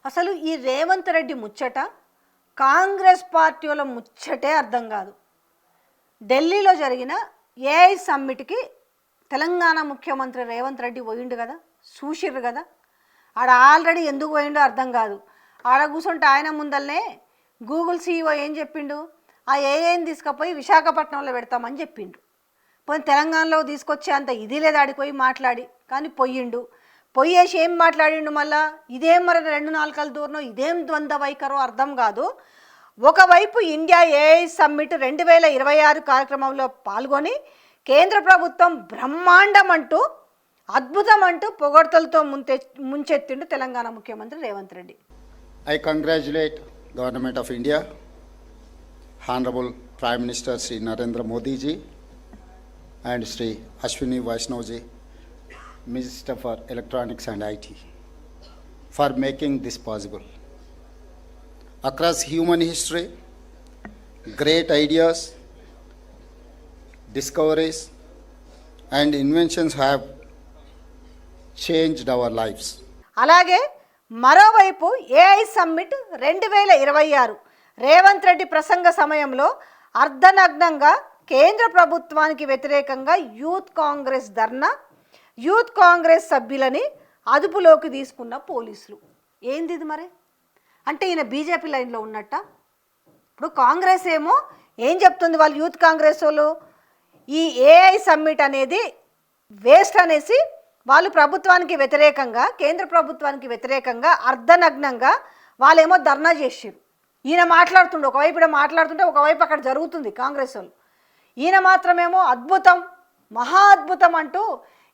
అసలు ఈ రేవంత్ రెడ్డి ముచ్చట కాంగ్రెస్ పార్టీ వాళ్ళ ముచ్చటే అర్థం కాదు. ఢిల్లీలో జరిగిన ఏఐ సమ్మిట్కి తెలంగాణ ముఖ్యమంత్రి రేవంత్ రెడ్డి పోయిండు కదా, చూసిర్రు కదా. ఆడ ఆల్రెడీ ఎందుకు పోయిండో అర్థం కాదు. ఆడ కూర్చుంటే ఆయన ముందల్నే గూగుల్ సీఈఓ ఏం చెప్పిండు, ఆ ఏఐని తీసుకుపోయి విశాఖపట్నంలో పెడతామని చెప్పిండు. పోయి తెలంగాణలో తీసుకొచ్చే అంత ఇది లేదు ఆడిపోయి మాట్లాడి, కానీ పోయిండు. పోయేసి ఏం మాట్లాడిండు మళ్ళా, ఇదేం మరి 2-4 దూరం, ఇదేం ద్వంద్వ వైఖరో అర్థం కాదు. ఒకవైపు ఇండియా ఏఐ సమ్మిట్ 2026 కార్యక్రమంలో పాల్గొని కేంద్ర ప్రభుత్వం బ్రహ్మాండం అంటూ అద్భుతం అంటూ పొగడ్తలతో ముంచెత్తిండు తెలంగాణ ముఖ్యమంత్రి Revanth Reddy. I congratulate Government of India, Honorable Prime Minister Sri Narendra Modi ji and Sri Ashwini Vaishnav ji, Minister for Electronics and IT, for making this possible. Across human history, great ideas, discoveries and inventions have changed our lives. అలాగే మరోవైపు AI summit 2026 Revanth Reddy ప్రసంగ సమయంలో అర్ధనగ్నంగా కేంద్ర ప్రభుత్వానికి వ్యతిరేకంగా youth Congress ధర్నా, youth Congress సభ్యులని అదుపులోకి తీసుకున్న పోలీసులు. ఏంది ఇది మరి? అంటే ఈయన బీజేపీ లైన్లో ఉన్నట్ట. ఇప్పుడు కాంగ్రెస్ ఏమో ఏం చెప్తుంది, వాళ్ళు యూత్ కాంగ్రెస్ వాళ్ళు ఈ ఏఐ సమ్మిట్ అనేది వేస్ట్ అనేసి వాళ్ళు ప్రభుత్వానికి వ్యతిరేకంగా, కేంద్ర ప్రభుత్వానికి వ్యతిరేకంగా అర్ధనగ్నంగా వాళ్ళేమో ధర్నా చేసిర్రు. ఈయన మాట్లాడుతుండే, ఒకవైపు ఇక్కడ మాట్లాడుతుంటే ఒకవైపు అక్కడ జరుగుతుంది కాంగ్రెస్ వాళ్ళు. ఈయన మాత్రమేమో అద్భుతం, మహా అద్భుతం అంటూ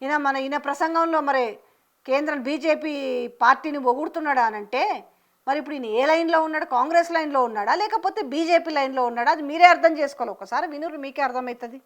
ఈయన ప్రసంగంలో మరి కేంద్రం బీజేపీ పార్టీని పొగుడుతున్నాడా అనంటే, మరి ఇప్పుడు ఈయన ఏ లైన్లో ఉన్నాడు? కాంగ్రెస్ లైన్లో ఉన్నాడా లేకపోతే బీజేపీ లైన్లో ఉన్నాడా? అది మీరే అర్థం చేసుకోవాలి. ఒకసారి వినురు, మీకే అర్థమవుతుంది.